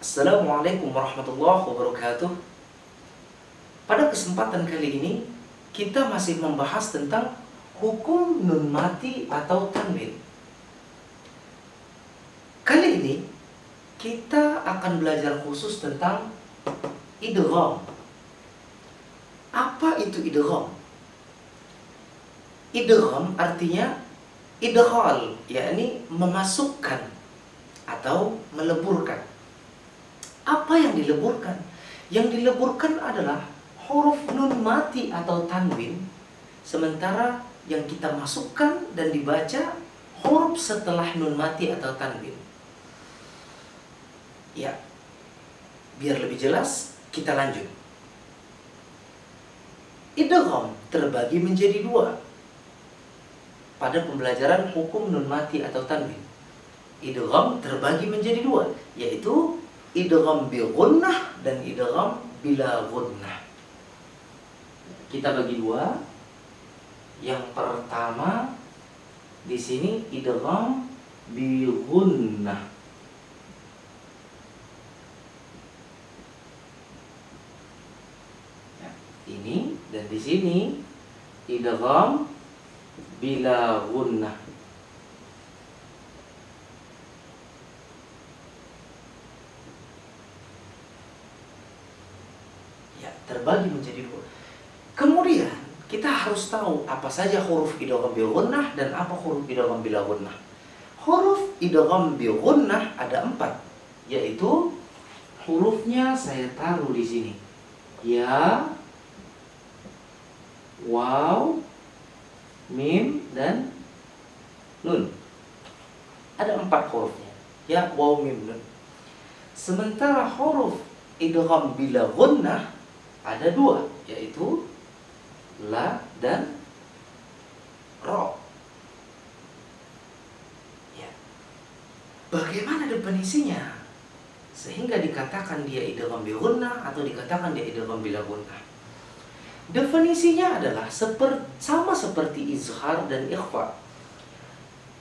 Assalamualaikum warahmatullahi wabarakatuh. Pada kesempatan kali ini kita masih membahas tentang hukum nun mati atau tanwin. Kali ini kita akan belajar khusus tentang idgham. Apa itu idgham? Idgham artinya idghal, yakni memasukkan atau meleburkan. Apa yang dileburkan? Yang dileburkan adalah huruf nun mati atau tanwin, sementara yang kita masukkan dan dibaca huruf setelah nun mati atau tanwin. Ya, biar lebih jelas, kita lanjut. Idgham terbagi menjadi dua pada pembelajaran hukum nun mati atau tanwin. Idgham terbagi menjadi dua, yaitu idgham bi gunnah dan idgham bila gunnah. Kita bagi dua. Yang pertama di sini idgham bi gunnah. Ya, ini dan di sini idgham bila gunnah. Terbagi menjadi dua. Kemudian kita harus tahu apa saja huruf idgham bi gunnah dan apa huruf idgham bila gunnah. Huruf idgham bi gunnah ada 4, yaitu hurufnya saya taruh di sini. Ya, waw, mim dan nun. Ada 4 hurufnya. Ya, waw, mim, nun. Sementara huruf idgham bila gunnah ada 2, yaitu la dan ro. Ya. Bagaimana definisinya sehingga dikatakan dia idgham bi gunnah atau dikatakan dia idgham bila gunnah? Definisinya adalah sama seperti izhar dan ikhfa.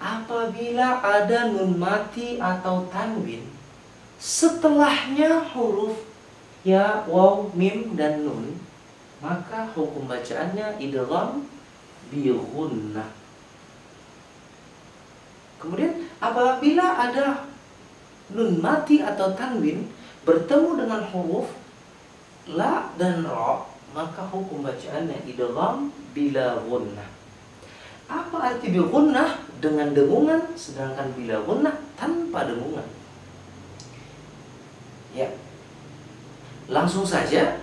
Apabila ada nun mati atau tanwin, setelahnya huruf ya, waw, mim, dan nun, maka hukum bacaannya idgham bi gunnah. Kemudian apabila ada nun mati atau tanwin bertemu dengan huruf la dan ra, maka hukum bacaannya idgham bila gunnah. Apa arti bi gunnah? Dengan dengungan, sedangkan bila gunnah tanpa dengungan. Ya, langsung saja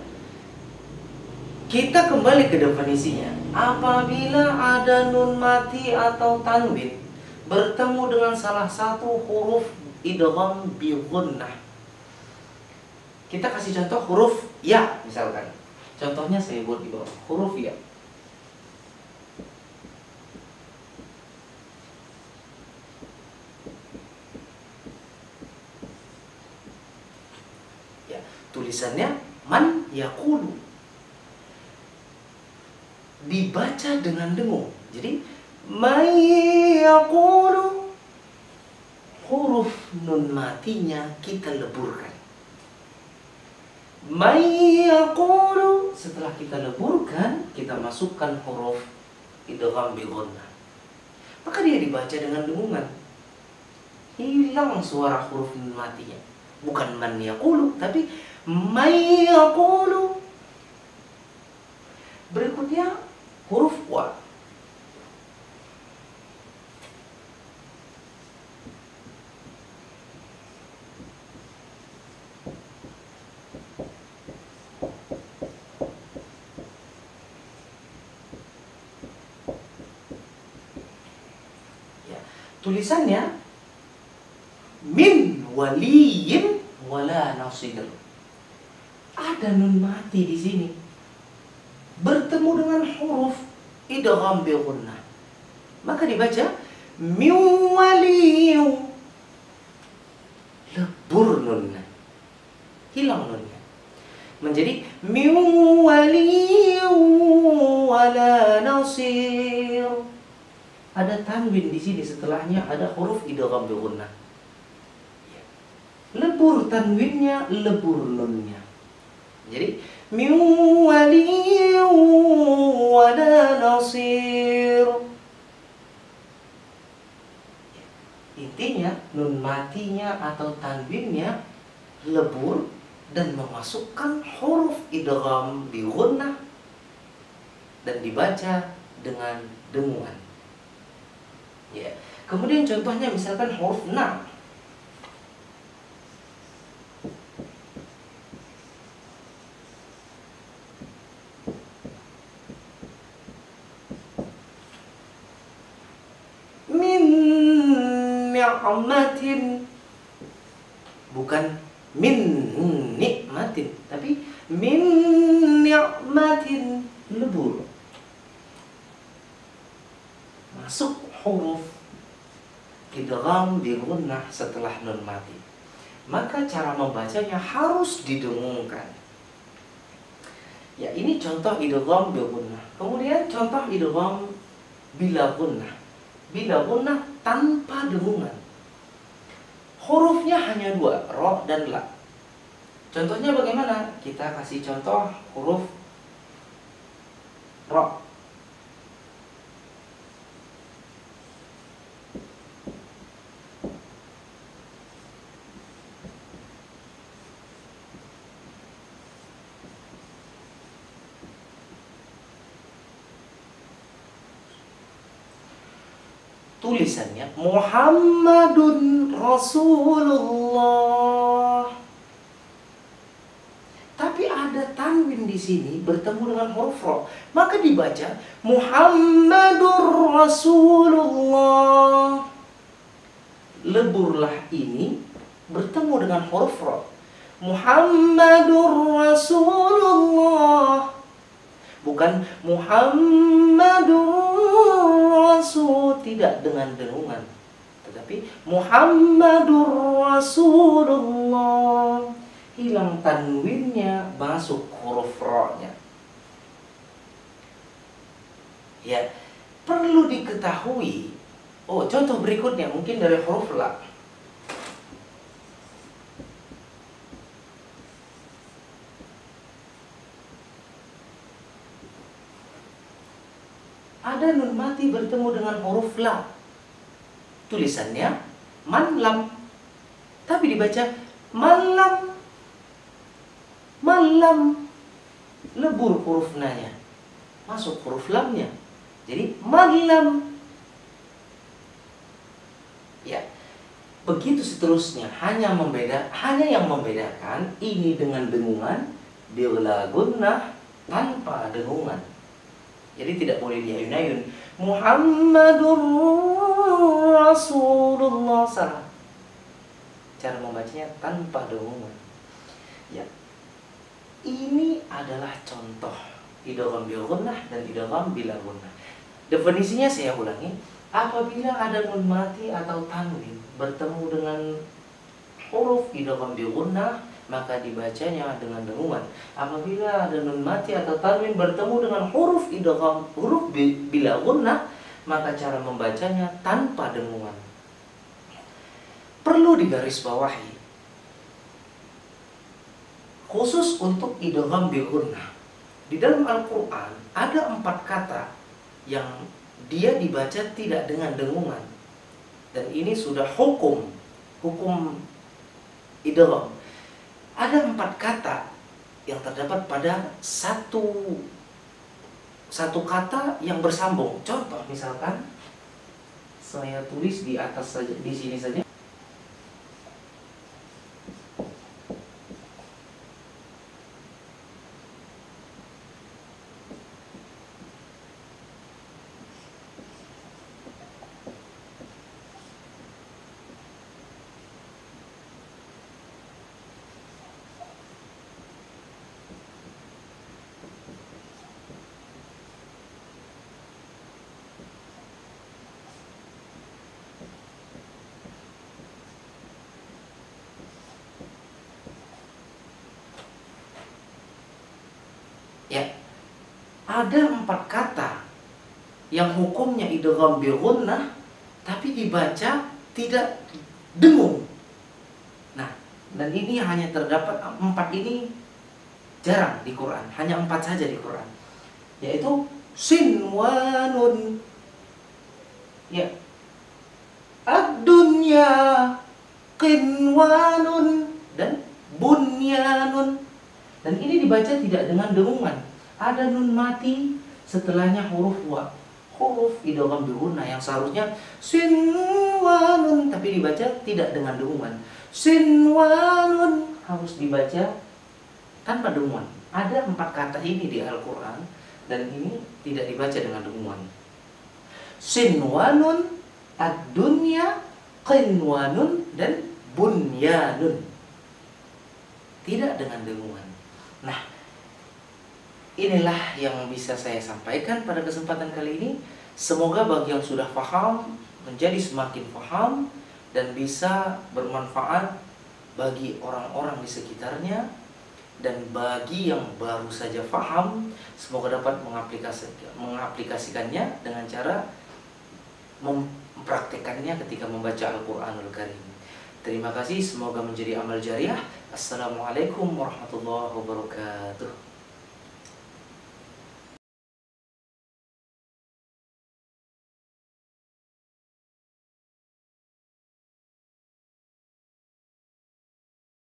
kita kembali ke definisinya. Apabila ada nun mati atau tanwin bertemu dengan salah satu huruf idgham bi gunnah. Kita kasih contoh huruf ya misalkan. Contohnya saya buat di bawah. Huruf ya. Tulisannya man yaqulu, dibaca dengan dengung. Jadi man yaqulu, huruf nun matinya kita leburkan. Man yaqulu, setelah kita leburkan, kita masukkan huruf idgham bi gunnah. Maka dia dibaca dengan dengungan. Hilang suara huruf nun matinya. Bukan man yaqulu, tapi may yaqulu. Berikutnya huruf wa. Ya, tulisannya min waliyin wala nasir. Ada nun mati di sini bertemu dengan huruf idgham bi gunnah, maka dibaca min waliyu, lebur nunnya, hilang nunnya, menjadi min waliyu wala nasir. Ada tanwin di sini, setelahnya ada huruf idgham bi gunnah. lebur tanwinnya, lebur nunnya. Jadi min wali wala nasir. Intinya nun matinya atau tanwinnya lebur dan memasukkan huruf idgham di gunnah dan dibaca dengan dengungan. Ya. Kemudian contohnya misalkan huruf na. Min ni'matin, bukan min nikmatin, tapi min ni'matin, lebur. Masuk huruf idgham di gunnah setelah nun mati. Maka cara membacanya harus didengungkan. Ya, ini contoh idgham bil gunnah. Kemudian contoh idgham bila gunnah. Bila gunnah tanpa dengungan. Hurufnya hanya dua, ro dan la. Contohnya bagaimana? Kita kasih contoh huruf ro. Tulisannya Muhammadun Rasulullah. Tapi ada tanwin di sini bertemu dengan huruf ro, maka dibaca Muhammadur Rasulullah. Leburlah ini bertemu dengan huruf ro. Muhammadur Rasulullah. Bukan Muhammadur Rasul, tidak dengan dengungan, tetapi Muhammadur Rasulullah. Hilang tanwinnya, masuk huruf ro-nya. Ya, perlu diketahui. Oh, contoh berikutnya mungkin dari huruf la. Ada nun mati bertemu dengan huruf la. Tulisannya manlam, tapi dibaca malam. Malam, lebur huruf na-nya, masuk huruf lamnya. Jadi malam. Ya, begitu seterusnya. Hanya yang membedakan ini dengan dengungan, bila gunnah tanpa dengungan. Jadi tidak boleh diayun-ayun. Muhammadur Rasulullah, salah. Cara membacanya tanpa dengungan. Ya. Ini adalah contoh idgham bil gunnah dan idgham bila gunnah. Definisinya saya ulangi. Apabila ada nun mati atau tanwin bertemu dengan huruf idgham bil gunnah, maka dibacanya dengan dengungan. Apabila ada nun mati atau tanwin bertemu dengan huruf idgham, huruf bila gunnah, maka cara membacanya tanpa dengungan. Perlu digarisbawahi, khusus untuk idgham bil gunnah, di dalam Al-Quran ada 4 kata yang dia dibaca tidak dengan dengungan, dan ini sudah hukum idgham. Ada 4 kata yang terdapat pada satu kata yang bersambung. Contoh misalkan saya tulis di atas saja, di sini saja. Ya, ada 4 kata yang hukumnya idgham bil gunnah tapi dibaca tidak dengung. Nah, Dan ini hanya terdapat 4 ini, jarang di Quran, hanya 4 saja di Quran, yaitu sin wa nun, ya, ad-dunya qinwanun, dan bunyanun. Dan ini dibaca tidak dengan dengungan. Ada nun mati, setelahnya huruf wa, huruf idgham bigunah yang seharusnya sinwanun, tapi dibaca tidak dengan dengungan. Sinwanun harus dibaca tanpa dengungan. Ada 4 kata ini di Al-Quran, dan ini tidak dibaca dengan dengungan. Sinwanun, ad-dunya, qinwanun, dan bunyanun. Tidak dengan dengungan. Nah, inilah yang bisa saya sampaikan pada kesempatan kali ini. Semoga bagi yang sudah paham menjadi semakin paham dan bisa bermanfaat bagi orang-orang di sekitarnya, dan bagi yang baru saja paham semoga dapat mengaplikasikannya dengan cara mempraktekannya ketika membaca Al-Quranul Karim. Terima kasih, semoga menjadi amal jariah. Assalamualaikum warahmatullahi wabarakatuh.